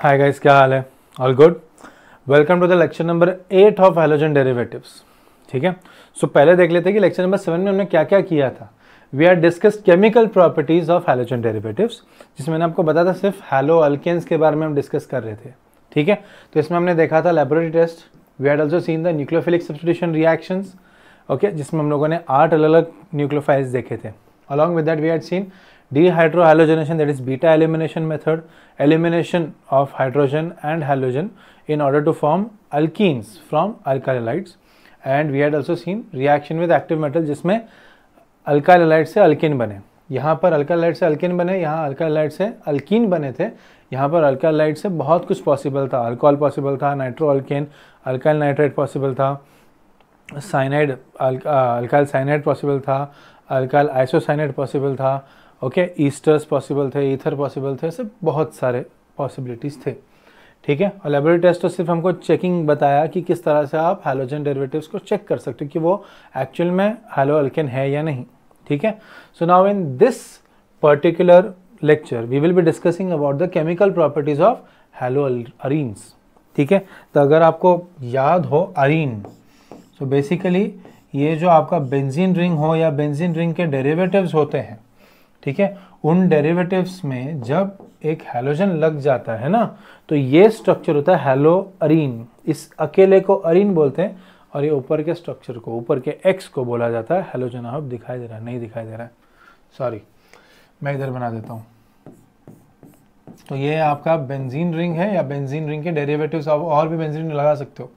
Hi guys, क्या हाल है? All good. Welcome to the lecture number 8 of halogen derivatives. ठीक है, सो पहले देख लेते हैं कि लेक्चर नंबर 7 में हमने क्या क्या किया था। We are discussed chemical properties of halogen derivatives, जिसमें मैंने आपको बताया था सिर्फ हैलो अल्केन्स के बारे में हम डिस्कस कर रहे थे। ठीक है, तो इसमें हमने देखा था laboratory test. We had also seen the nucleophilic substitution reactions, okay, जिसमें हम लोगों ने 8 अलग अलग न्यूक्लियोफाइल्स देखे थे। Along with that we had seen dehydrohalogenation, that is beta elimination method, elimination of hydrogen and halogen in order to form alkenes from alkyl halides, and we had also seen reaction with active metal जिसमें alkyl halide से alkene बने। यहाँ पर alkyl halide से alkene बने, यहाँ alkyl halide से alkene बने थे। यहाँ पर alkyl halide से बहुत कुछ पॉसिबल था, अल्कोहल पॉसिबल था, नाइट्रोअल्केन, अल्काइल नाइट्रेट पॉसिबल था, साइनाइड अल्काइल साइनाइड पॉसिबल था, अल्काइल आइसोसाइनाइड पॉसिबल था, ओके, ईस्टर्स पॉसिबल थे, ईथर पॉसिबल थे, सब बहुत सारे पॉसिबिलिटीज़ थे। ठीक है, और लैबोरेटरी टेस्ट तो सिर्फ हमको चेकिंग बताया कि किस तरह से आप हैलोजन डेरिवेटिव्स को चेक कर सकते हो कि वो एक्चुअल में हैलो अल्केन है या नहीं। ठीक है, so now in this particular lecture we will be discussing about the chemical properties of haloarenes. ठीक है, तो अगर आपको याद हो अरीन, सो बेसिकली ये जो आपका बेंजीन रिंग हो या बेंजीन रिंग के डेरिवेटिव्स होते हैं, ठीक है, उन डेरिवेटिव्स में जब एक हैलोजन लग जाता है ना, तो ये स्ट्रक्चर होता है हैलो अरीन। इस अकेले को अरीन बोलते हैं, और ये ऊपर के स्ट्रक्चर को, ऊपर के एक्स को बोला जाता है हैलोजन। अब दिखाई दे रहा है? नहीं दिखाई दे रहा है, सॉरी, मैं इधर बना देता हूँ। तो ये आपका बेंजीन रिंग है, या बेंजीन रिंग के डेरिवेटिव्स आप और भी बेंजीन लगा सकते हो,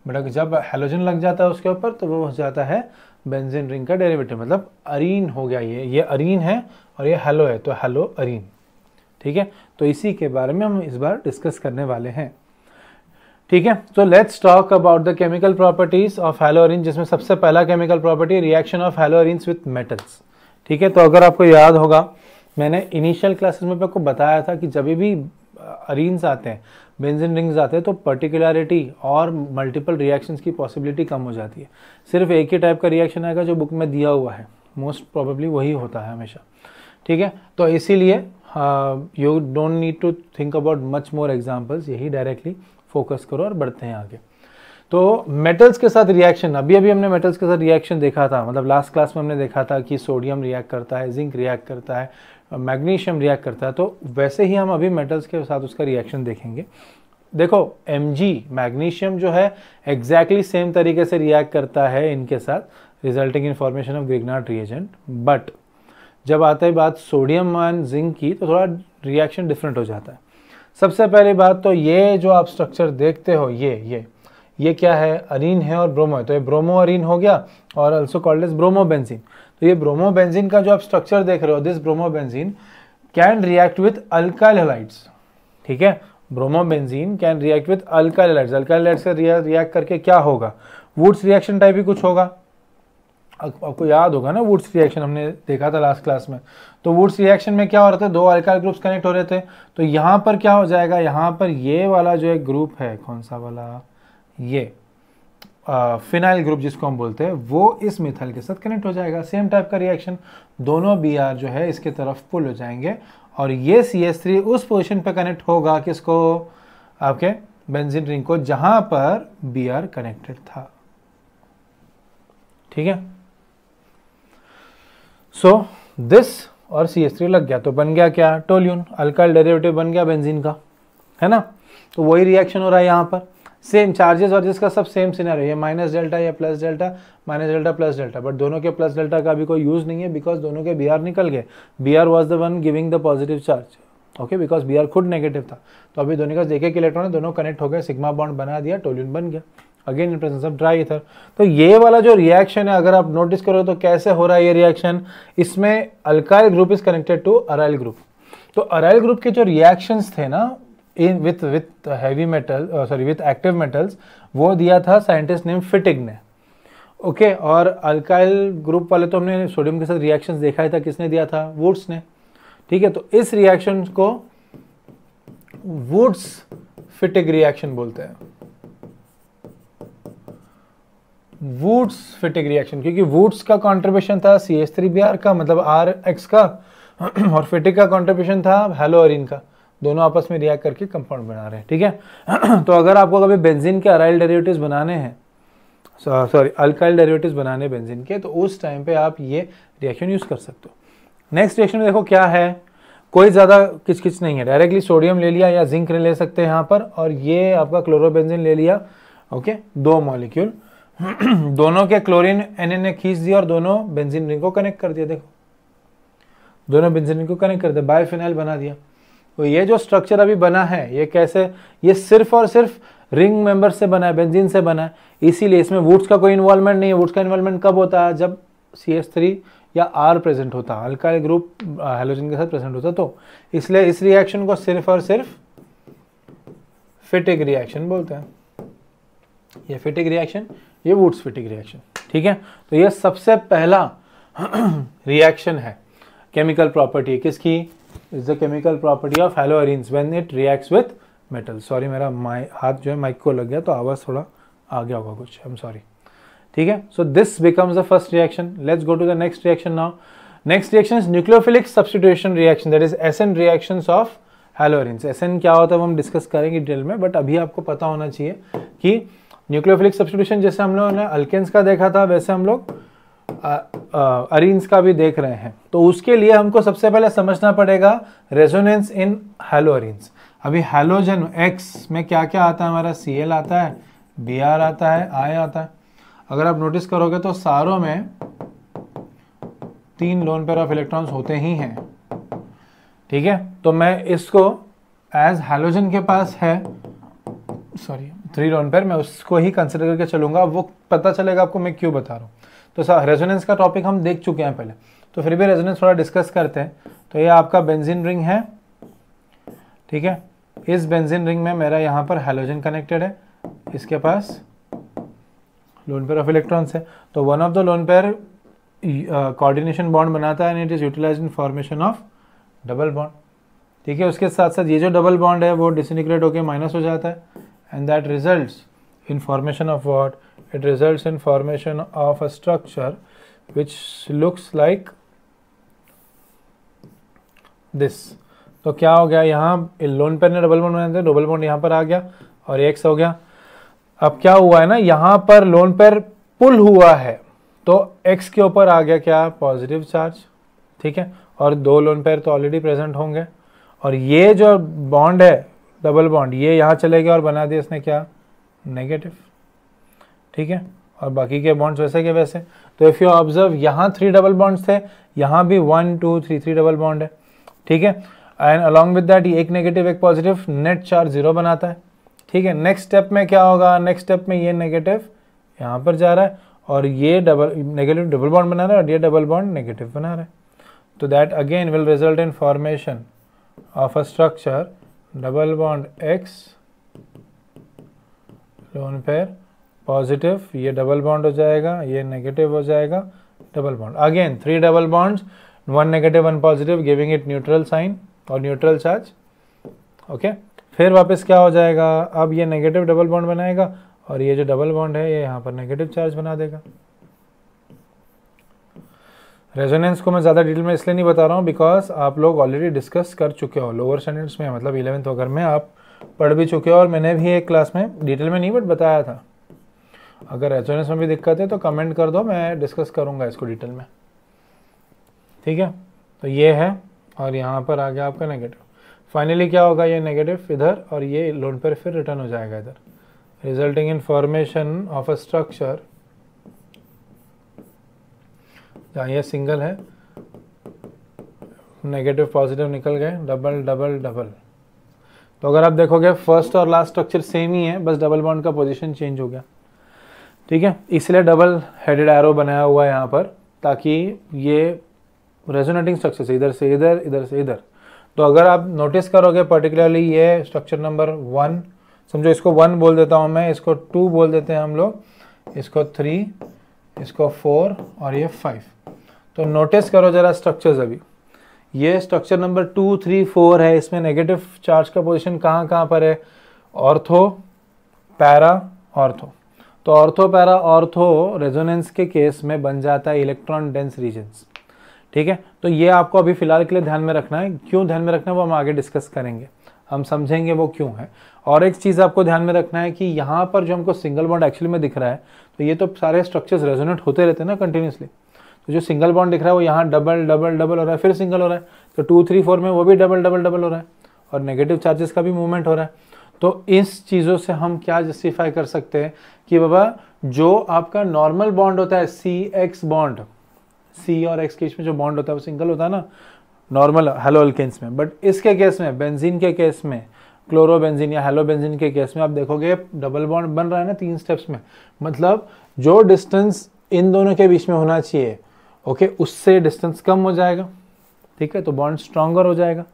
बट अगर जब हैलोजन लग जाता है उसके ऊपर तो वो हो जाता है बेंजीन रिंग का डेरिवेटिव, मतलब अरीन हो गया। ये अरीन है और ये हैलो है, तो हैलो अरीन। ठीक है, तो इसी के बारे में हम इस बार डिस्कस करने वाले हैं। ठीक है, तो let's talk about the chemical properties of hello Areen, जिसमें सबसे पहला chemical property reaction of hello arenes with metals. ठीक है, तो अगर आपको याद होगा, मैंने इनिशियल क्लासेस में आपको बताया था कि जब भी अरीन्स आते हैं, बेंजीन रिंग्स आते हैं, तो पर्टिकुलरिटी और मल्टीपल रिएक्शंस की पॉसिबिलिटी कम हो जाती है। सिर्फ एक ही टाइप का रिएक्शन आएगा जो बुक में दिया हुआ है, मोस्ट प्रोबेबली वही होता है हमेशा। ठीक है, तो इसीलिए you don't need to think about much more examples, यही डायरेक्टली फोकस करो और बढ़ते हैं आगे। तो मेटल्स के साथ रिएक्शन, अभी हमने मेटल्स के साथ रिएक्शन देखा था, मतलब लास्ट क्लास में हमने देखा था कि सोडियम रिएक्ट करता है, जिंक रिएक्ट करता है, मैग्नीशियम रिएक्ट करता है, तो वैसे ही हम अभी मेटल्स के साथ उसका रिएक्शन देखेंगे। देखो Mg मैग्नीशियम जो है एग्जैक्टली सेम तरीके से रिएक्ट करता है इनके साथ, resulting in formation of Grignard reagent, but जब आता है बात सोडियम एंड जिंक की, तो थोड़ा रिएक्शन डिफरेंट हो जाता है। सबसे पहली बात तो ये जो आप स्ट्रक्चर देखते हो, ये क्या है? अरीन है और ब्रोमो है, तो ये ब्रोमो अरीन हो गया, और also called as bromobenzene. तो ये ब्रोमो बेंजीन का जो आप स्ट्रक्चर देख रहे हो, this bromo benzene can react with alkyl halides. ठीक है, bromo benzene can react with alkyl halides. Alkyl halides से रिएक्ट करके क्या होगा? वुड्स रिएक्शन टाइप ही कुछ होगा। आपको याद होगा ना, वुड्स रिएक्शन हमने देखा था लास्ट क्लास में। तो वुड्स रिएक्शन में क्या हो रहा था? दो अल्काइल ग्रुप्स कनेक्ट हो रहे थे। तो यहाँ पर क्या हो जाएगा? यहाँ पर ये वाला जो एक ग्रुप है, कौन सा वाला? ये फिनाइल ग्रुप जिसको हम बोलते हैं, वो इस मिथाइल के साथ कनेक्ट हो जाएगा। सेम टाइप का रिएक्शन, दोनों Br जो है इसके तरफ पुल हो जाएंगे, और ये CH3 उस पोजीशन पे कनेक्ट होगा, किसको? आपके बेंजीन रिंग को, जहां पर Br कनेक्टेड था। ठीक है, सो दिस और CH3 लग गया, तो बन गया क्या? टोल्यून, अल्काइल डेरिवेटिव बन गया बेंजीन का, है ना। तो वही रिएक्शन हो रहा है यहाँ पर, सेम चार्जेस और जिसका सब सेम सिनेरियो, ये माइनस डेल्टा या plus delta, minus delta plus delta, but दोनों के प्लस डेल्टा का भी कोई यूज नहीं है, बिकॉज दोनों के Br निकल गए। Br was the one giving the positive charge, okay, because Br खुद नेगेटिव था। तो अभी दोनों का एक एक इलेक्ट्रॉन है, दोनों कनेक्ट हो गए, सिग्मा बॉन्ड बना दिया, टोल्यून बन गया, again in presence of dry ether. तो ये वाला जो रिएक्शन है, अगर आप नोटिस करो तो कैसे हो रहा है ये रिएक्शन? इसमें alkyl group is connected to aryl group. तो अराइल ग्रुप के जो रिएक्शंस थे ना with heavy metal, sorry with active metals, वो दिया था साइंटिस्ट नेम फिटिग ने, ओके। और अल्काइल ग्रुप वाले तो हमने सोडियम के साथ रिएक्शंस देखा ही था, किसने दिया था? वुड्स ने। ठीक है, तो इस रिएक्शन को वुड्स फिटिग रिएक्शन बोलते हैं, वुड्स फिटिग रिएक्शन, क्योंकि वुड्स का कंट्रीब्यूशन था CH3Br का, मतलब Rx का, और फिटिग का कंट्रीब्यूशन था हैलो अरीन का। दोनों आपस में रिएक्ट करके कंपाउंड बना रहे हैं, ठीक है। तो अगर आपको कभी बेंजीन के अराइल डेरिवेटिव्स बनाने हैं, सॉरी अल्काइल डेरिवेटिव्स बनाने बेंजीन के, तो उस टाइम पे आप ये रिएक्शन यूज कर सकते हो। नेक्स्ट रिएक्शन में देखो क्या है, कोई ज़्यादा किचकिच नहीं है, डायरेक्टली सोडियम ले लिया या जिंक ले सकते हैं यहाँ पर, और ये आपका क्लोरोबेंजीन ले लिया, ओके, 2 मॉलिक्यूल दोनों के क्लोरीन एन ने खींच दिया और दोनों बेंजीन रिंग को कनेक्ट कर दिया, देखो दोनों बेंजीन रिंग को कनेक्ट कर दिया, बायफिनाइल बना दिया। तो ये जो स्ट्रक्चर अभी बना है ये कैसे, ये सिर्फ और सिर्फ रिंग मेंबर से बना है, बेंजीन से बना है, इसीलिए इसमें वुड्स का कोई इन्वॉल्वमेंट नहीं है। वुड्स का इन्वॉल्वमेंट कब होता है, जब CH3 या R प्रेजेंट होता है, अल्काइल ग्रुप हैलोजन के साथ प्रेजेंट होता है, तो इसलिए इस रिएक्शन को सिर्फ और सिर्फ फिटिक रिएक्शन बोलते हैं। ये फिटिक रिएक्शन, ये वुड्स फिटिक रिएक्शन, ठीक है। तो ये सबसे पहला रिएक्शन है, केमिकल प्रॉपर्टी किसकी, is the chemical property of haloarenes when it reacts with metal. Sorry मेरा हाथ जो है माइक को लग गया तो आवाज़ थोड़ा आ गया होगा कुछ, आई एम सॉरी, ठीक है। So this becomes the first reaction. Let's go to the next reaction now. Next reaction is nucleophilic substitution reaction, that is SN reactions of haloarenes. SN क्या होता है वो हम डिस्कस करेंगे डिटेल में, but अभी आपको पता होना चाहिए कि न्यूक्लियोफिलिक सब्स्टिट्यूशन जैसे हम लोगों ने अल्केन्स का देखा था, वैसे हम लोग अरीन्स का भी देख रहे हैं। तो उसके लिए हमको सबसे पहले समझना पड़ेगा रेजोनेंस इन हैलोअरीन्स। अभी हैलोजन X में क्या क्या आता है, हमारा Cl आता है, Br आता है, I आता है। अगर आप नोटिस करोगे तो सारों में 3 लोन पेयर ऑफ इलेक्ट्रॉन्स होते ही हैं, ठीक है। तो मैं इसको एज हैलोजन के पास है, सॉरी 3 लोन पेयर, मैं उसको ही कंसिडर करके चलूंगा, वो पता चलेगा आपको मैं क्यों बता रहा हूँ। तो सर रेजोनेंस का टॉपिक हम देख चुके हैं पहले, तो फिर भी रेजोनेंस थोड़ा डिस्कस करते हैं। तो ये आपका बेंजीन रिंग है, ठीक है। इस बेंजीन रिंग में मेरा यहाँ पर हैलोजन कनेक्टेड है, इसके पास लोन पेयर ऑफ इलेक्ट्रॉन्स है। तो one of the lone pair coordination bond बनाता है and it is utilized in formation of double bond, ठीक है। उसके साथ साथ ये जो डबल बॉन्ड है वो डिसइंटीग्रेट होकर माइनस हो जाता है, and that results in formation of what, it results in formation of a structure which looks like this। तो क्या हो गया, यहाँ लोन पेयर ने डबल बॉन्ड बनाया था, डबल बॉन्ड यहाँ पर आ गया और X हो गया। अब क्या हुआ है ना, यहाँ पर लोन पेयर पुल हुआ है तो X के ऊपर आ गया क्या, पॉजिटिव चार्ज, ठीक है। और 2 लोन पेयर तो ऑलरेडी प्रेजेंट होंगे, और ये जो बॉन्ड है डबल बॉन्ड, ये यहाँ चले गया और बना दिया इसने क्या, नेगेटिव, ठीक है। और बाकी के बॉन्ड्स वैसे के वैसे। तो इफ़ यू ऑब्जर्व यहाँ 3 डबल बॉन्ड्स थे, यहाँ भी 1 2 3 डबल बॉन्ड है, ठीक है। एंड अलॉन्ग विद दैट एक नेगेटिव एक पॉजिटिव, नेट चार्ज 0 बनाता है, ठीक है। नेक्स्ट स्टेप में क्या होगा, नेक्स्ट स्टेप में ये नेगेटिव यहाँ पर जा रहा है और ये नेगेटिव डबल बॉन्ड बना रहा है और ये डबल बॉन्ड नेगेटिव बना रहा है। तो that again will result in formation of a structure double bond X lone pair positive, ये डबल बॉन्ड हो जाएगा, ये नेगेटिव हो जाएगा, double bond, again 3 double bonds, 1 negative 1 positive, giving it neutral sign और न्यूट्रल चार्ज, ओके। फिर वापस क्या हो जाएगा, अब ये नेगेटिव डबल बॉन्ड बनाएगा और ये जो डबल बॉन्ड है ये यहाँ पर नेगेटिव चार्ज बना देगा। रेजोनेंस को मैं ज़्यादा डिटेल में इसलिए नहीं बता रहा हूँ बिकॉज आप लोग ऑलरेडी डिस्कस कर चुके हो लोअर स्टैंडर्ड्स में, मतलब 11th वगैरह में आप पढ़ भी चुके हो, और मैंने भी एक क्लास में डिटेल में नहीं बट बताया था। अगर रेजोनेंस में भी दिक्कत है तो कमेंट कर दो, मैं डिस्कस करूँगा इसको डिटेल में, ठीक है। तो ये है और यहाँ पर आ गया आपका नेगेटिव। फाइनली क्या होगा, ये नेगेटिव इधर और ये लोन पर फिर रिटर्न हो जाएगा इधर, resulting in formation of a structure जहाँ ये सिंगल है, नेगेटिव पॉजिटिव निकल गए, डबल डबल डबल। तो अगर आप देखोगे फर्स्ट और लास्ट स्ट्रक्चर सेम ही है, बस डबल बॉन्ड का पोजीशन चेंज हो गया, ठीक है। इसलिए डबल हेडेड एरो बनाया हुआ है यहाँ पर, ताकि ये रेजोनेटिंग स्ट्रक्चर से इधर से इधर, इधर से इधर। तो अगर आप नोटिस करोगे पर्टिकुलरली ये स्ट्रक्चर नंबर 1, समझो इसको 1 बोल देता हूँ मैं, इसको 2 बोल देते हैं हम लोग, इसको 3, इसको 4 और ये 5। तो नोटिस करो जरा स्ट्रक्चर्स, अभी ये स्ट्रक्चर नंबर 2 3 4 है, इसमें नेगेटिव चार्ज का पोजीशन कहाँ कहाँ पर है, ऑर्थो पैरा ऑर्थो। तो ऑर्थो पैरा ऑर्थो रेजोनेंस के केस में बन जाता है इलेक्ट्रॉन डेंस रीजन्स, ठीक है। तो ये आपको अभी फिलहाल के लिए ध्यान में रखना है, क्यों ध्यान में रखना है वो हम आगे डिस्कस करेंगे। हम समझेंगे वो क्यों है। और एक चीज़ आपको ध्यान में रखना है कि यहाँ पर जो हमको सिंगल बॉन्ड एक्चुअली में दिख रहा है, तो ये तो सारे स्ट्रक्चर्स रेजोनेट होते रहते हैं ना कंटिन्यूसली। तो जो सिंगल बॉन्ड दिख रहा है वो यहाँ डबल डबल डबल हो रहा है, फिर सिंगल हो रहा है, तो 2 3 4 में वो भी डबल डबल डबल हो रहा है, और नेगेटिव चार्जेस का भी मूवमेंट हो रहा है। तो इस चीज़ों से हम क्या जस्टिफाई कर सकते हैं कि बाबा जो आपका नॉर्मल बॉन्ड होता है CX बॉन्ड, C और X के बीच में जो बॉन्ड होता है वो सिंगल होता है ना नॉर्मल हेलोअल्केन्स में, बट इसके केस में, बेंजीन के केस में, क्लोरोबेंजीन या हेलोबेंजीन के केस में आप देखोगे डबल बॉन्ड बन रहा है ना 3 स्टेप्स में, मतलब जो डिस्टेंस इन दोनों के बीच में होना चाहिए ओके, उससे डिस्टेंस कम हो जाएगा, ठीक है, तो बॉन्ड स्ट्रॉन्गर हो जाएगा।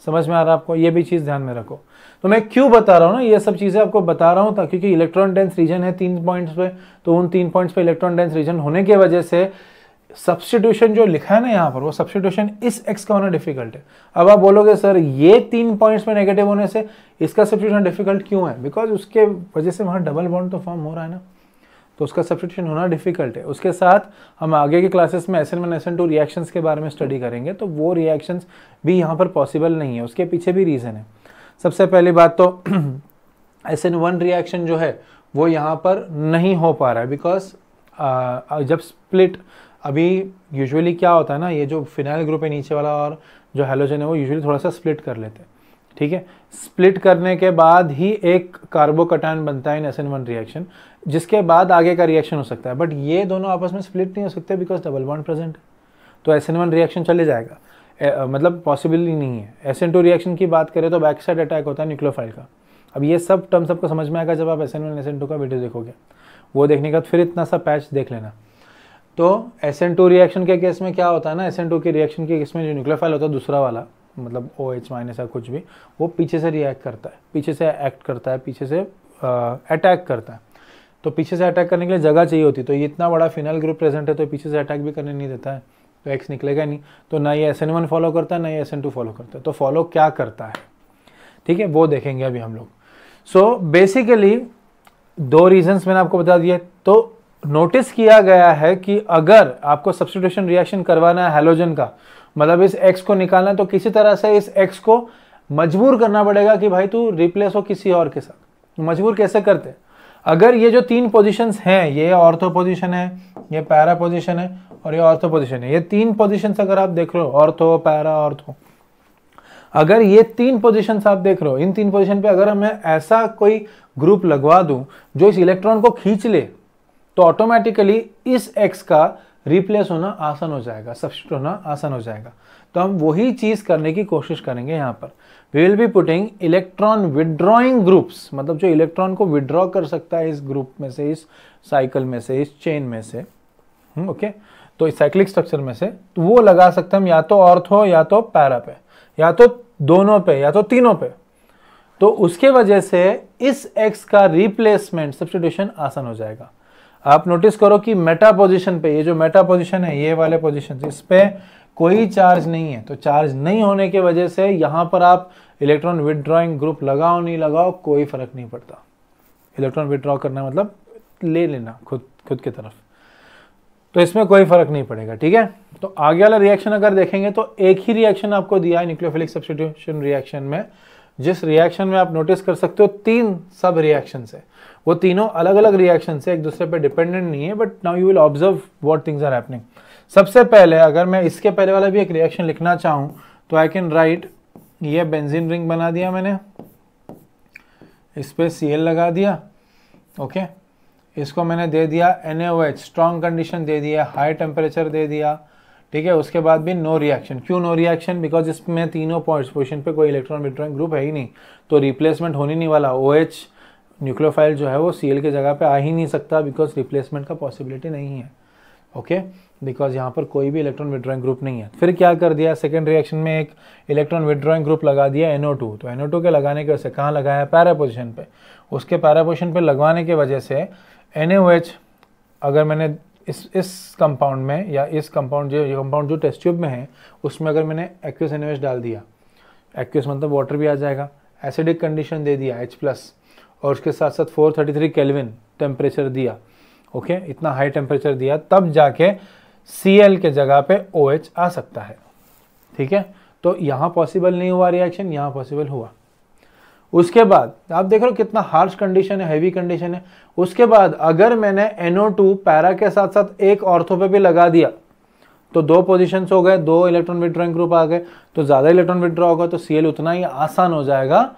समझ में आ रहा है आपको? ये भी चीज़ ध्यान में रखो। तो मैं क्यों बता रहा हूँ ना, ये सब चीज़ें आपको बता रहा हूँ क्योंकि इलेक्ट्रॉन डेंस रीजन है 3 पॉइंट्स पे, तो उन 3 पॉइंट्स पे इलेक्ट्रॉन डेंस रीजन होने की वजह से सब्स्टिट्यूशन जो लिखा है ना यहाँ पर, वो सब्स्टिट्यूशन इस x का होना डिफिकल्ट है। अब आप बोलोगे सर ये 3 पॉइंट्स में नेगेटिव होने से इसका सब्स्टिट्यूशन डिफिकल्ट क्यों है? बिकॉज उसके वजह से वहाँ डबल बॉन्ड तो फॉर्म हो रहा है ना, तो उसका सब्स्टिट्यूशन होना डिफिकल्ट है। उसके साथ हम आगे के क्लासेस में SN1 SN2 रिएक्शंस के बारे में स्टडी करेंगे, तो वो रिएक्शंस भी यहाँ पर पॉसिबल नहीं है, उसके पीछे भी रीज़न है। सबसे पहली बात तो SN1 रिएक्शन जो है वो यहाँ पर नहीं हो पा रहा है बिकॉज जब स्प्लिट, अभी यूजुअली क्या होता है ना, ये जो फिनाइल ग्रुप है नीचे वाला और जो हैलोजन है वो यूजुअली थोड़ा सा स्प्लिट कर लेते हैं, ठीक है। स्प्लिट करने के बाद ही एक कार्बोकटायन बनता है इन SN1 रिएक्शन, जिसके बाद आगे का रिएक्शन हो सकता है, बट ये दोनों आपस में स्प्लिट नहीं हो सकते बिकॉज डबल बॉन्ड प्रेजेंट है, तो SN1 रिएक्शन चले जाएगा, मतलब पॉसिबल ही नहीं है। SN2 रिएक्शन की बात करें तो बैक साइड अटैक होता है न्यूक्लियोफाइल का। अब ये सब टर्म सबको समझ में आएगा जब आप SN1 SN2 का वीडियो देखोगे, वो देखने का फिर इतना सा पैच देख लेना। तो SN2 रिएक्शन के केस में क्या होता है ना, SN2 की रिएक्शन के केस में जो न्यूक्लियोफाइल होता है दूसरा वाला, मतलब OH माइनस या कुछ भी, वो पीछे से रिएक्ट करता है, पीछे से एक्ट करता है, पीछे से अटैक करता है। तो पीछे से अटैक करने के लिए जगह चाहिए होती है, तो ये इतना बड़ा फिनाइल ग्रुप प्रेजेंट है तो पीछे से अटैक भी करने नहीं देता है, तो X निकलेगा नहीं। तो ना ये SN1 फॉलो करता है ना ये SN2 फॉलो करता है, तो फॉलो क्या करता है, ठीक है, वो देखेंगे अभी हम लोग। सो बेसिकली 2 रीजंस मैंने आपको बता दिए। तो नोटिस किया गया है कि अगर आपको सब्स्टिट्यूशन रिएक्शन करवाना है हैलोजन का, मतलब इस X को निकालना है, तो किसी तरह से इस X को मजबूर करना पड़ेगा कि भाई तू रिप्लेस हो किसी और के साथ। मजबूर कैसे करते हैं? अगर ये जो 3 पोजीशंस हैं, ये ऑर्थो पोजीशन है, ये पैरा पोजीशन है और ये ऑर्थो पोजीशन है, ये 3 पोजीशंस अगर आप देख रहे हो, ऑर्थो पैरा ऑर्थो, अगर ये 3 पोजीशंस आप देख रहे हो, इन 3 पोजीशन पे अगर मैं ऐसा कोई ग्रुप लगवा दूं जो इस इलेक्ट्रॉन को खींच ले, तो ऑटोमेटिकली इस X का रिप्लेस होना आसान हो जाएगा, सब्स्टिट्यूट होना आसान हो जाएगा। तो हम वही चीज करने की कोशिश करेंगे यहाँ पर। We will be putting electron withdrawing groups, मतलब जो इलेक्ट्रॉन को विड्रॉ कर सकता है इस ग्रुप में से, इस साइकिल में से, इस चेन में से, ओके, तो इस साइक्लिक स्ट्रक्चर में से, तो वो लगा सकते हैं हम या तो ऑर्थो या तो पैरा पे, या तो दोनों पे, या तो तीनों पे। तो उसके वजह से इस X का रिप्लेसमेंट सब्स्टिट्यूशन आसान हो जाएगा। आप नोटिस करो कि मेटा पोजीशन पे, ये जो मेटा पोजीशन है, ये वाले पोजीशन, इस पे कोई चार्ज नहीं है, तो चार्ज नहीं होने की वजह से यहाँ पर आप इलेक्ट्रॉन विड्रॉइंग ग्रुप लगाओ नहीं लगाओ कोई फर्क नहीं पड़ता। इलेक्ट्रॉन विड्रॉ करना मतलब ले लेना खुद की तरफ, तो इसमें कोई फर्क नहीं पड़ेगा, ठीक है। तो आगे वाला रिएक्शन अगर देखेंगे तो एक ही रिएक्शन आपको दिया है न्यूक्लियोफिलिक सब्स्टिट्यूशन रिएक्शन में, जिस रिएक्शन में आप नोटिस कर सकते हो 3 सब रिएक्शन है, वो तीनों अलग अलग रिएक्शन से, एक दूसरे पे डिपेंडेंट नहीं है, but now you will observe what things are happening. सबसे पहले अगर मैं इसके पहले वाला भी एक रिएक्शन लिखना चाहूँ तो आई कैन राइट, ये बेंजीन रिंग बना दिया मैंने, इस पे Cl लगा दिया, ओके, इसको मैंने दे दिया NaOH, स्ट्रॉन्ग कंडीशन दे दिया, हाई टेम्परेचर दे दिया, ठीक है। उसके बाद भी नो रिएक्शन। क्यों नो रिएक्शन? बिकॉज इसमें तीनों पोजिशन पे कोई इलेक्ट्रॉन विड्रॉइंग ग्रुप है ही नहीं, तो रिप्लेसमेंट होने नहीं वाला। OH न्यूक्लियोफाइल जो है वो Cl के जगह पे आ ही नहीं सकता बिकॉज रिप्लेसमेंट का पॉसिबिलिटी नहीं है, ओके, बिकॉज यहाँ पर कोई भी इलेक्ट्रॉन विड्रॉइंग ग्रुप नहीं है। फिर क्या कर दिया, सेकेंड रिएक्शन में एक इलेक्ट्रॉन विड्रॉइंग ग्रुप लगा दिया NO2, तो NO2 के लगाने की वजह से कहाँ लगाया, पैरा पोजिशन पे, उसके पैरा पोजिशन पे लगवाने की वजह से NaOH, अगर मैंने इस कंपाउंड में, या इस कंपाउंड जो टेस्ट ट्यूब में है उसमें अगर मैंने एक्वियस NaOH डाल दिया, एक्वियस मतलब वाटर भी आ जाएगा, एसिडिक कंडीशन दे दिया H+, और उसके साथ साथ 433 केल्विन टेम्परेचर दिया, ओके, इतना हाई टेम्परेचर दिया, तब जाके Cl के जगह पे OH आ सकता है, ठीक है। तो यहाँ पॉसिबल नहीं हुआ रिएक्शन, यहाँ पॉसिबल हुआ। उसके बाद आप देख रहे हो कितना हार्श कंडीशन है, हैवी कंडीशन है। उसके बाद अगर मैंने NO2 पैरा के साथ साथ एक ऑर्थो पे भी लगा दिया तो 2 पोजीशंस हो गए, 2 इलेक्ट्रॉन विड्रॉइंग ग्रुप आ गए, तो ज़्यादा इलेक्ट्रॉन विड्रॉ होगा तो Cl उतना ही आसान हो जाएगा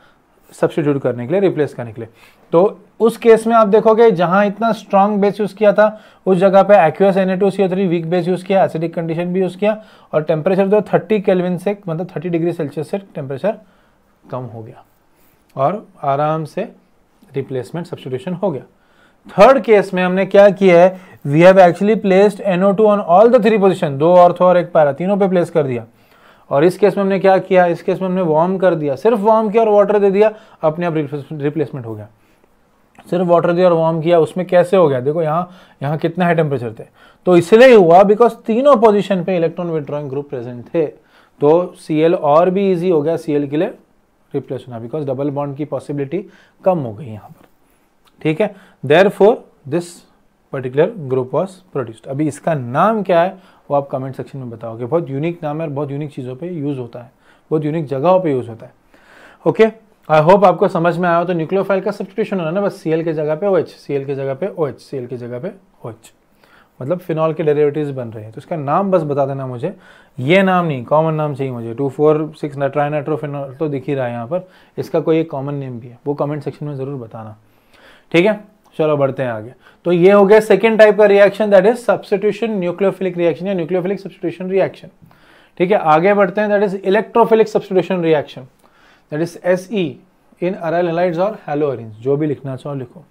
सब्स्टिट्यूट करने के लिए, रिप्लेस करने के लिए। तो उस केस में आप देखोगे जहां इतना स्ट्रॉन्ग बेस यूज किया था उस जगह पे aqueous Na2CO3 weak base use किया, एसिडिक कंडीशन भी यूज किया, और टेम्परेचर तो 30 केल्विन से मतलब 30 डिग्री सेल्सियस से टेम्परेचर कम हो गया और आराम से रिप्लेसमेंट सब्स्टिट्यूशन हो गया। थर्ड केस में हमने क्या किया है, we have actually placed NO2 on all the 3 position, 2 ortho और 1 पैरा, तीनों पे प्लेस कर दिया। और इस केस में हमने क्या किया, इस केस में हमने वार्म कर दिया, सिर्फ वार्म किया और वाटर दे दिया, अपने आप रिप्लेसमेंट हो गया। सिर्फ वाटर दिया और वार्म किया, उसमें कैसे हो गया, देखो यहाँ कितने हाई टेम्परेचर थे, तो इसलिए हुआ बिकॉज तीनों पोजीशन पे इलेक्ट्रॉन विड्रॉइंग ग्रुप प्रेजेंट थे, तो Cl और भी इजी हो गया Cl के लिए रिप्लेस होना, बिकॉज डबल बॉन्ड की पॉसिबिलिटी कम हो गई यहाँ पर। ठीक है, therefore this particular group was produced. अभी इसका नाम क्या है वो आप कमेंट सेक्शन में बताओगे, बहुत यूनिक नाम है और बहुत यूनिक चीज़ों पे यूज़ होता है, बहुत यूनिक जगहों पे यूज़ होता है। ओके, आई होप आपको समझ में आया हो। तो न्यूक्लियोफाइल का सब्स्टिट्यूशन होना ना, बस Cl के जगह पे OH, Cl के जगह पे OH, Cl की जगह पे OH, मतलब फिनॉल के डेरिवेटिव्स बन रहे हैं। तो इसका नाम बस बता देना मुझे, ये नाम नहीं, कॉमन नाम चाहिए मुझे। 2,4,6 ट्राइनाइट्रोफिनॉल तो दिख ही रहा है यहाँ पर, इसका कोई एक कॉमन नेम भी है, वो कमेंट सेक्शन में ज़रूर बताना। ठीक है, चलो बढ़ते हैं आगे। तो ये हो गया सेकेंड टाइप का reaction, that is substitution nucleophilic reaction या न्यूक्लियोफिलिक सब्स्टिट्यूशन रिएक्शन। ठीक है, आगे बढ़ते हैं, that is electrophilic substitution reaction, that is SE in aryl halides और हैलोअरीन्स, जो भी लिखना चाहो लिखो।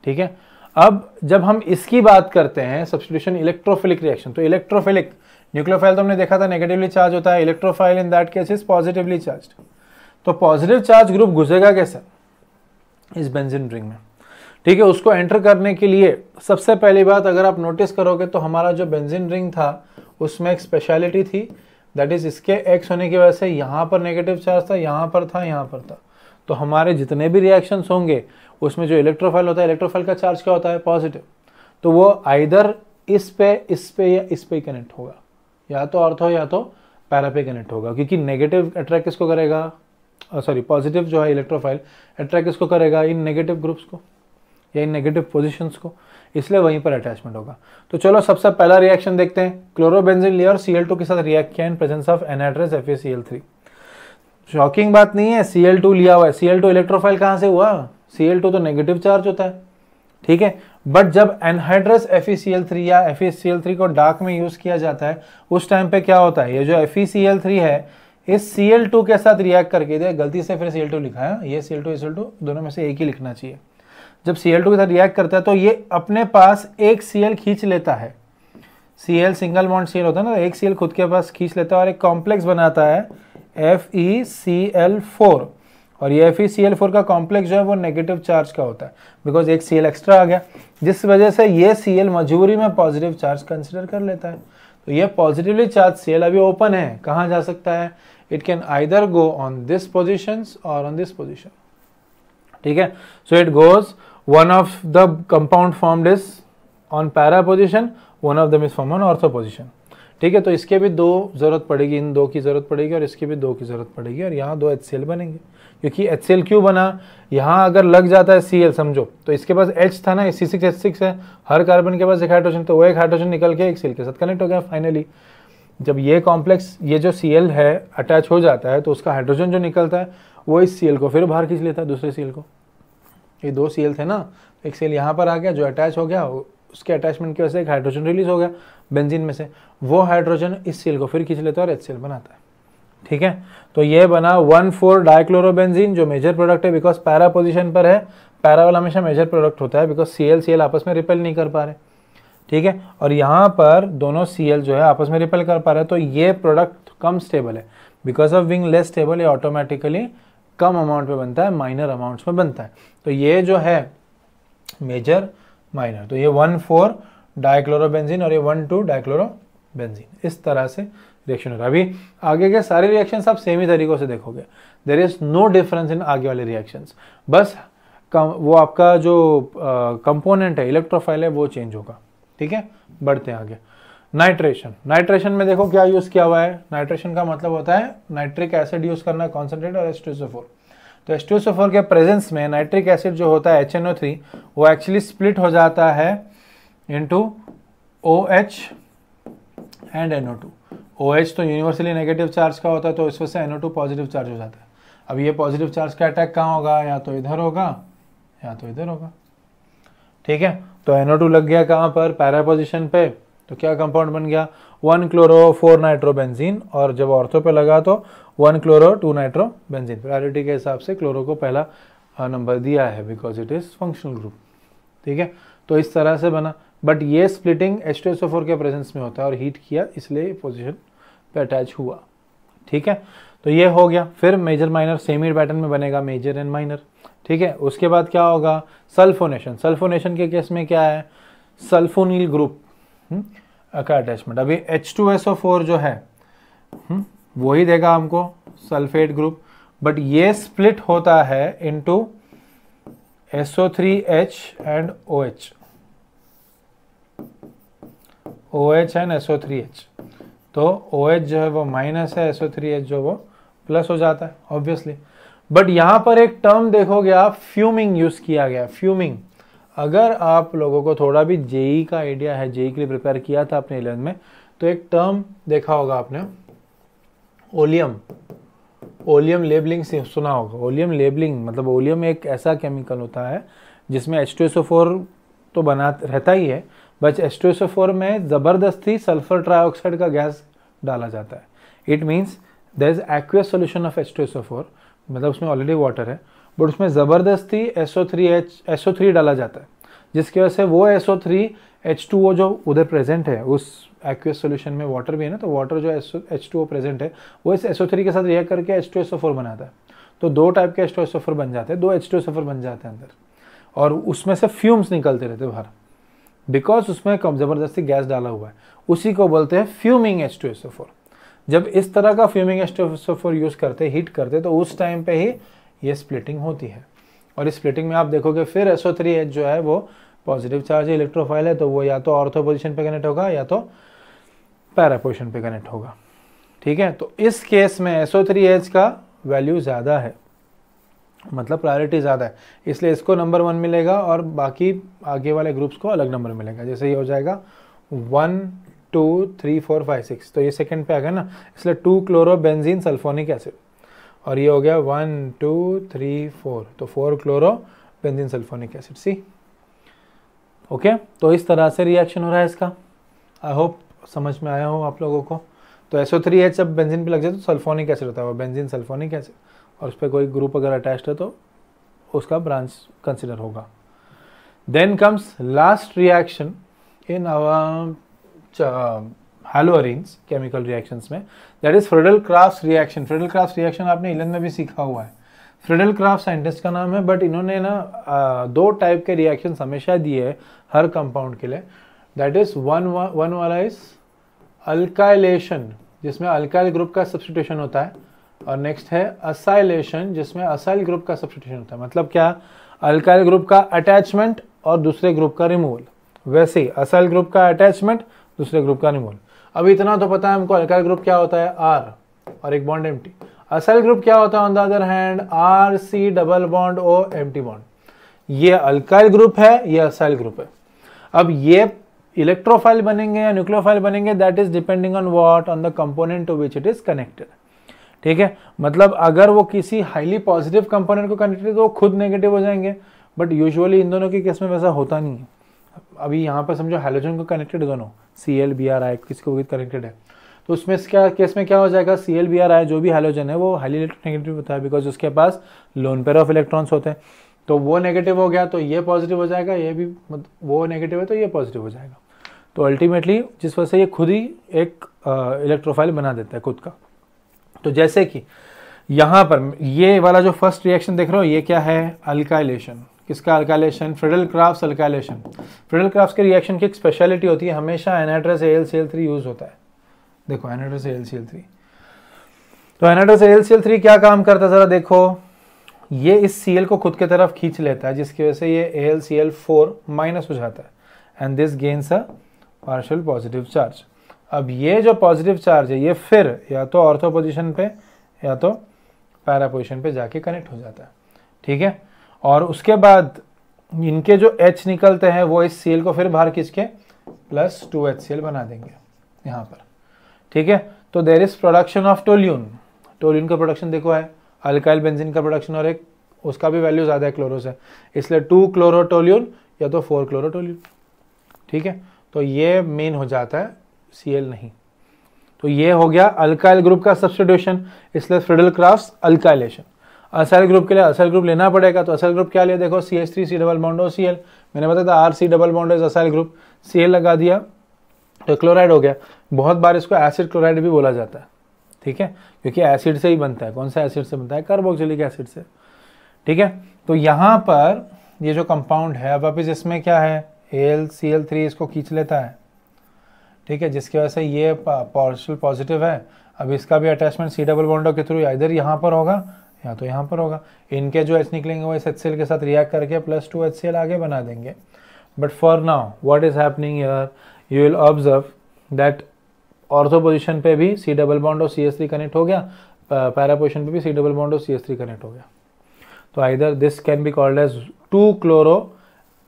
ठीक है, अब जब हम इसकी बात करते हैं सब्स्टिट्यूशन इलेक्ट्रोफिलिक रिएक्शन, तो इलेक्ट्रोफिलिक न्यूक्लियोफाइल तो हमने देखा था नेगेटिवली चार्ज होता है, electrophile in that case is positively charge. तो पॉजिटिव चार्ज ग्रुप घुसेगा कैसे इस बेंजीन रिंग में। ठीक है, उसको एंटर करने के लिए सबसे पहली बात अगर आप नोटिस करोगे तो हमारा जो बेंजीन रिंग था उसमें एक स्पेशलिटी थी, दैट इज इसके X होने की वजह से यहाँ पर नेगेटिव चार्ज था, यहाँ पर था, यहाँ पर था। तो हमारे जितने भी रिएक्शंस होंगे उसमें जो इलेक्ट्रोफाइल होता है, इलेक्ट्रोफाइल का चार्ज क्या होता है, पॉजिटिव। तो वो आइदर इस पे या इस पे कनेक्ट होगा, या तो ऑर्थो या तो पैरा पे कनेक्ट होगा, क्योंकि नेगेटिव अट्रैक्ट किसको करेगा, सॉरी पॉजिटिव जो है इलेक्ट्रोफाइल अट्रैक्ट किसको करेगा, इन नेगेटिव ग्रुप्स को या इन नेगेटिव पोजीशंस को, इसलिए वहीं पर अटैचमेंट होगा। तो चलो सबसे पहला रिएक्शन देखते हैं। क्लोरोबेंजीन लिया और Cl2 के साथ रिएक्ट किया in presence of anhydrous FeCl3। Shocking बात नहीं है, Cl2 लिया हुआ है, Cl2 इलेक्ट्रोफाइल कहाँ से हुआ, Cl2 तो नेगेटिव चार्ज होता है। ठीक है, बट जब एनहाइड्रस FeCl3 या FeCl3 को डार्क में यूज किया जाता है उस टाइम पे क्या होता है, ये जो FeCl3 है इस Cl2 के साथ रिएक्ट करके, दे गलती से फिर Cl2 लिखा है, ये Cl2 दोनों में से एक ही लिखना चाहिए। जब Cl2 के साथ रिएक्ट करता है तो ये अपने पास एक Cl खींच लेता है, Cl सिंगल बॉन्ड Cl होता है ना, एक Cl खुद के पास खींच लेता है और एक कॉम्प्लेक्स बनाता है FeCl4, और ये FeCl4 का कॉम्प्लेक्स जो है वो नेगेटिव चार्ज का होता है, बिकॉज एक Cl एक्स्ट्रा आ गया, जिस वजह से ये Cl मजबूरी में पॉजिटिव चार्ज कंसिडर कर लेता है। तो ये पॉजिटिवली चार्ज Cl अभी ओपन है, कहाँ जा सकता है, it can either go on this positions और ऑन दिस पोजिशन। ठीक है, so it goes, one of the compound formed is on para position, one of them is formed on ortho position। ठीक है, तो इसके भी 2 जरूरत पड़ेगी, इन 2 की जरूरत पड़ेगी और इसके भी 2 की जरूरत पड़ेगी, और यहाँ 2 HCl बनेंगे, क्योंकि HCl क्यों बना, यहाँ अगर लग जाता है Cl समझो, तो इसके पास H था ना, C6H6 है, हर कार्बन के पास एक हाइड्रोजन, तो वो एक हाइड्रोजन निकल के एक Cl के साथ कनेक्ट हो गया। फाइनली जब ये कॉम्प्लेक्स, ये जो Cl है अटैच हो जाता है तो उसका हाइड्रोजन जो निकलता है वो इस Cl को फिर बाहर खींच लेता है, दूसरे Cl को। ये 2 Cl थे ना, एक Cl यहाँ पर आ गया जो अटैच हो गया, उसके अटैचमेंट की वजह से एक हाइड्रोजन रिलीज हो गया बेंजीन में से, वो हाइड्रोजन इस Cl को फिर खींच लेता है और HCl बनाता है। ठीक है, तो ये बना 1,4 डाइक्लोरोबेंजीन, जो मेजर प्रोडक्ट है बिकॉज पैरा पोजीशन पर है, पैरा वाला हमेशा मेजर प्रोडक्ट होता है बिकॉज Cl आपस में रिपेल नहीं कर पा रहे। ठीक है, और यहाँ पर दोनों Cl जो है आपस में रिपेल कर पा रहे हैं, तो ये प्रोडक्ट कम स्टेबल है, because of being less stable ये ऑटोमेटिकली कम अमाउंट में बनता है, माइनर अमाउंट्स में बनता है। तो ये जो है मेजर माइनर, तो ये 1,4 डाइक्लोरोबेंजीन और ये 1,2 डाइक्लोरोबेंजीन, इस तरह से रिएक्शन हो रहा है। अभी आगे के सारे रिएक्शन आप सेम ही तरीकों से देखोगे, there is no difference in आगे वाले रिएक्शंस, बस वो आपका जो कंपोनेंट है इलेक्ट्रोफाइल है वो चेंज होगा। ठीक है, बढ़ते हैं आगे। नाइट्रेशन, नाइट्रेशन में देखो क्या यूज किया हुआ है, नाइट्रेशन का मतलब होता है नाइट्रिक एसिड यूज करना कॉन्सेंट्रेट और H2SO4। तो H2SO4 के प्रेजेंस में नाइट्रिक एसिड जो होता है HNO3 वो एक्चुअली स्प्लिट हो जाता है into OH and NO2। OH तो यूनिवर्सली नेगेटिव चार्ज का होता है, तो इस वजह से NO2 पॉजिटिव चार्ज हो जाता है। अब ये पॉजिटिव चार्ज का अटैक कहाँ होगा, या तो इधर होगा या तो इधर होगा। ठीक है, तो NO2 लग गया कहाँ पर, पैरा पोजिशन पे, तो क्या कंपाउंड बन गया 1 क्लोरो 4 नाइट्रोबेंजीन, और जब ऑर्थो पे लगा तो 1 क्लोरो 2 नाइट्रोबेंजीन। प्रायोरिटी के हिसाब से क्लोरो को पहला नंबर दिया है because it is functional group. ठीक है, तो इस तरह से बना, बट ये स्प्लिटिंग H2SO4 के प्रेजेंस में होता है और हीट किया इसलिए पोजिशन पे अटैच हुआ। ठीक है, तो ये हो गया। फिर मेजर माइनर सेम ही पैटर्न में बनेगा, मेजर एंड माइनर। ठीक है, उसके बाद क्या होगा, सल्फोनेशन। सल्फोनेशन के केस में क्या है, सल्फोनील ग्रुप का अटैचमेंट। अभी H2SO4 जो है वही देगा हमको सल्फेट ग्रुप, बट ये स्प्लिट होता है into SO3H and OH, OH and SO3H। तो OH जो है वो माइनस है, SO3H जो वो प्लस हो जाता है ऑब्वियसली। बट यहाँ पर एक टर्म देखोगे आप, फ्यूमिंग यूज किया गया। फ्यूमिंग, अगर आप लोगों को थोड़ा भी जेई का आइडिया है, जेई के लिए प्रिपेयर किया था अपने 11 में, तो एक टर्म देखा होगा आपने, ओलियम। ओलियम लेबलिंग से सुना होगा। ओलियम लेबलिंग मतलब ओलियम एक ऐसा केमिकल होता है जिसमें H2SO4 तो बना रहता ही है, बट H2SO4 में ज़बरदस्ती सल्फर ट्राइऑक्साइड का गैस डाला जाता है। It means there is aqueous solution of H2SO4, मतलब उसमें ऑलरेडी वाटर है, बट उसमें ज़बरदस्ती SO3 डाला जाता है, जिसकी वजह से वो SO3 H2O जो उधर प्रेजेंट है, उस एक्वियस सॉल्यूशन में वाटर भी है ना, तो वाटर जो H2O प्रेजेंट है वो इस SO3 के साथ रिएक्ट करके H2SO4 बनाता है। तो दो टाइप के H2SO4 बन जाते हैं, दो H2SO4 बन जाते हैं अंदर, और उसमें से फ्यूम्स निकलते रहते बाहर, बिकॉज उसमें कम ज़बरदस्ती गैस डाला हुआ है। उसी को बोलते हैं फ्यूमिंग H2SO4। जब इस तरह का फ्यूमिंग H2SO4 यूज़ करते, हीट करते, तो उस टाइम पे ही ये स्प्लिटिंग होती है। और इस स्प्लिटिंग में आप देखोगे फिर SO3H जो है वो पॉजिटिव चार्ज इलेक्ट्रोफाइल है, तो वो या तो ऑर्थो पोजिशन पे कनेक्ट होगा या तो पैरा पोजिशन पे कनेक्ट होगा। ठीक है, तो इस केस में SO3H का वैल्यू ज़्यादा है, मतलब प्रायोरिटी ज़्यादा है, इसलिए इसको नंबर 1 मिलेगा और बाकी आगे वाले ग्रुप्स को अलग नंबर मिलेगा। जैसे ये हो जाएगा 1 2 3 4 5 6, तो ये सेकंड पे आ गया ना, इसलिए 2 क्लोरोबेंजीन सल्फोनिक एसिड, और ये हो गया 1 2 3 4, तो 4 क्लोरोबेंजीन सल्फोनिक एसिड। सी ओके, तो इस तरह से रिएक्शन हो रहा है इसका। आई होप समझ में आया हो आप लोगों को। तो SO3H जब बेंजीन पे लग जाए तो सल्फोनिक एसिड होता है, वो बेंजीन सल्फोनिक एसिड, और उस पर कोई ग्रुप अगर अटैच्ड है तो उसका ब्रांच कंसिडर होगा। Then comes last reaction in our haloarenes chemical reactions में, that is Friedel Crafts reaction. Friedel Crafts reaction आपने 11 में भी सीखा हुआ है। फ्रीडल-क्राफ्ट साइंटिस्ट का नाम है, बट इन्होंने ना दो टाइप के रिएक्शन हमेशा दिए है हर कंपाउंड के लिए। दैट इज वन वाला इज अल्काइलेशन, जिसमें अल्काइल ग्रुप का सब्स्टिट्यूशन होता है, और नेक्स्ट है असाइलेशन, जिसमें असाइल ग्रुप का सब्स्टिट्यूशन होता है। मतलब क्या, अल्काइल ग्रुप का अटैचमेंट और दूसरे ग्रुप का रिमूवल, वैसे ही असाइल ग्रुप का अटैचमेंट दूसरे ग्रुप का रिमूवल। अब इतना तो पता है हमको, अल्काइल ग्रुप क्या होता है, R और एक बॉन्ड एम्प्टी। असाइल ग्रुप क्या होता है on the other hand, RC double bond O empty bond. ये अल्काइल ग्रुप है, ये असाइल ग्रुप है। अब ये इलेक्ट्रोफाइल बनेंगे या न्यूक्लियोफाइल बनेंगे, that is depending on what, on the component to which it is connected. ठीक है, मतलब अगर वो किसी हाईली पॉजिटिव कंपोनेंट को कनेक्टेड है तो वो खुद नेगेटिव हो जाएंगे, बट यूजुअली इन दोनों के केस में वैसा होता नहीं है। अभी यहाँ पर समझो हैलोजन को कनेक्टेड दोनों Cl-Br किसी को भी कनेक्टेड है, तो उसमें क्या केस में क्या हो जाएगा, Cl-Br जो भी हैलोजन है वो हाईली इलेक्ट्रोनेगेटिव होता है, बिकॉज उसके पास लोन पेयर ऑफ इलेक्ट्रॉन्स होते हैं। तो वो नेगेटिव हो गया तो ये पॉजिटिव हो जाएगा, ये भी वो नेगेटिव है तो ये पॉजिटिव हो जाएगा। तो अल्टीमेटली जिस वजह से ये खुद ही एक इलेक्ट्रोफाइल बना देता है खुद का। तो जैसे कि यहाँ पर ये वाला जो फर्स्ट रिएक्शन देख रहे हो, ये क्या है, अल्काइलेशन। किसका अल्काइलेशन, फ्रीडल-क्राफ्ट अल्काइलेशन। फ्रीडल-क्राफ्ट के रिएक्शन की एक स्पेशलिटी होती है, हमेशा एनहाइड्रस AlCl3 यूज होता है। देखो एनहाइड्रस AlCl3, तो एनहाइड्रस AlCl3 क्या काम करता है जरा देखो, ये इस Cl को खुद की तरफ खींच लेता है, जिसकी वजह से ये AlCl4 माइनस हो जाता है, and this gains a partial positive charge. अब ये जो पॉजिटिव चार्ज है ये फिर या तो ऑर्थो पोजिशन पे या तो पैरा पोजिशन पे जाके कनेक्ट हो जाता है, ठीक है। और उसके बाद इनके जो H निकलते हैं वो इस Cl को फिर बाहर खींच के प्लस 2HCl बना देंगे यहाँ पर, ठीक है। तो there is production of toluene, toluene का प्रोडक्शन देखो है, अल्काइल बेंजीन का प्रोडक्शन, और एक उसका भी वैल्यू ज़्यादा है क्लोरो से, इसलिए 2 क्लोरोटोल्यून या तो 4 क्लोरोटोल्यून, ठीक है। तो ये मेन हो जाता है, Cl नहीं। तो ये हो गया अल्काइल ग्रुप का सब्स्टिट्यूशन, इसलिए Friedel craft alkylation. Acyl group के लिए असाइल ग्रुप लेना पड़ेगा, तो असाइल ग्रुप क्या लिया देखो, CH3 डबल बॉन्ड और Cl, मैंने बताया था RC double bond is acyl group, Cl लगा दिया तो क्लोराइड हो गया। बहुत बार इसको एसिड क्लोराइड भी बोला जाता है, ठीक है, क्योंकि एसिड से ही बनता है। कौन सा एसिड से बनता है? कार्बोक्सिलिक एसिड से, ठीक है। तो यहाँ पर ये जो कंपाउंड है, अब वापिस इसमें क्या है, AlCl3 इसको खींच लेता है, ठीक है, जिसकी वजह से ये पार्शियल पॉजिटिव है। अब इसका भी अटैचमेंट C डबल बॉन्डों के थ्रू इधर यहाँ पर होगा या तो यहाँ पर होगा। इनके जो H निकलेंगे वो इस HCl के साथ रिएक्ट करके प्लस 2HCl आगे बना देंगे। But for now what is happening here, you will observe that ortho position पे भी C डबल बॉन्ड और CH3 कनेक्ट हो गया, पैरा पोजिशन पे भी C डबल बॉन्ड और CH3 कनेक्ट हो गया। तो either this can be called as 2 chloro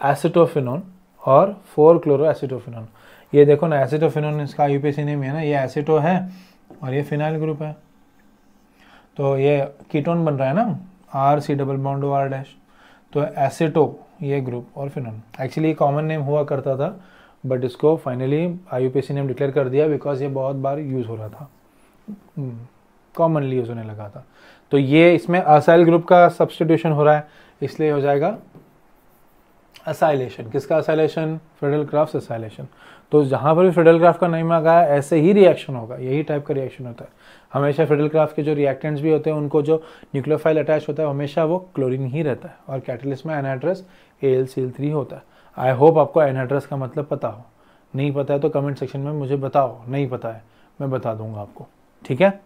acetophenone और 4 क्लोरो एसिटोफिनोन। ये देखो ना, एसिटोफिनोन इसका IUPAC नेम है ना, ये एसिटो है और ये फिनाइल ग्रुप है, तो ये कीटोन बन रहा है ना, RC double bond R dash, तो एसिटो ये ग्रुप और फिनोन। एक्चुअली कॉमन नेम हुआ करता था, बट इसको फाइनली IUPAC नेम डिक्लेयर कर दिया बिकॉज ये बहुत बार यूज़ हो रहा था, कॉमनली यूज़ होने लगा था। तो ये इसमें असाइल ग्रुप का सब्स्टिट्यूशन हो रहा है, इसलिए हो जाएगा असाइलेशन। किसका असाइलेशन? Friedel craft acylation. तो जहाँ पर भी फ्रीडल क्राफ्ट का नेम आ गया ऐसे ही रिएक्शन होगा, यही टाइप का रिएक्शन होता है हमेशा। फ्रीडल क्राफ्ट के जो रिएक्टेंट्स भी होते हैं उनको जो न्यूक्लियोफाइल अटैच होता है हमेशा वो क्लोरीन ही रहता है, और कैटलिस्ट में एनाइड्रस AlCl3 होता है। आई होप आपको एनाइड्रस का मतलब पता हो, नहीं पता है तो कमेंट सेक्शन में मुझे बताओ, नहीं पता है मैं बता दूंगा आपको, ठीक है।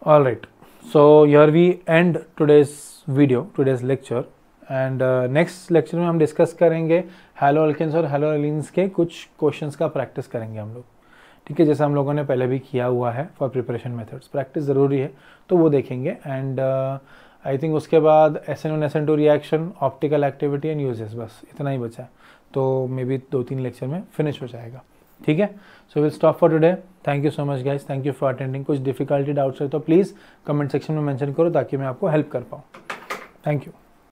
All right, so here we end today's video, today's lecture, and next lecture में हम डिस्कस करेंगे हैलो अल्केन्स और हैलो एलीन्स के कुछ क्वेश्चंस का प्रैक्टिस करेंगे हम लोग, ठीक है, जैसे हम लोगों ने पहले भी किया हुआ है फॉर प्रिपरेशन मेथड्स। प्रैक्टिस ज़रूरी है तो वो देखेंगे। एंड आई थिंक उसके बाद SN1 SN2 reaction, optical activity and uses, बस इतना ही बचा है, तो मे बी 2-3 लेक्चर में फिनिश हो जाएगा, ठीक है। So will stop for today. Thank you so much guys, thank you for attending. कुछ डिफिकल्टी डाउट्स है तो प्लीज़ कमेंट सेक्शन में मेंशन करो ताकि मैं आपको हेल्प कर पाऊँ। Thank you.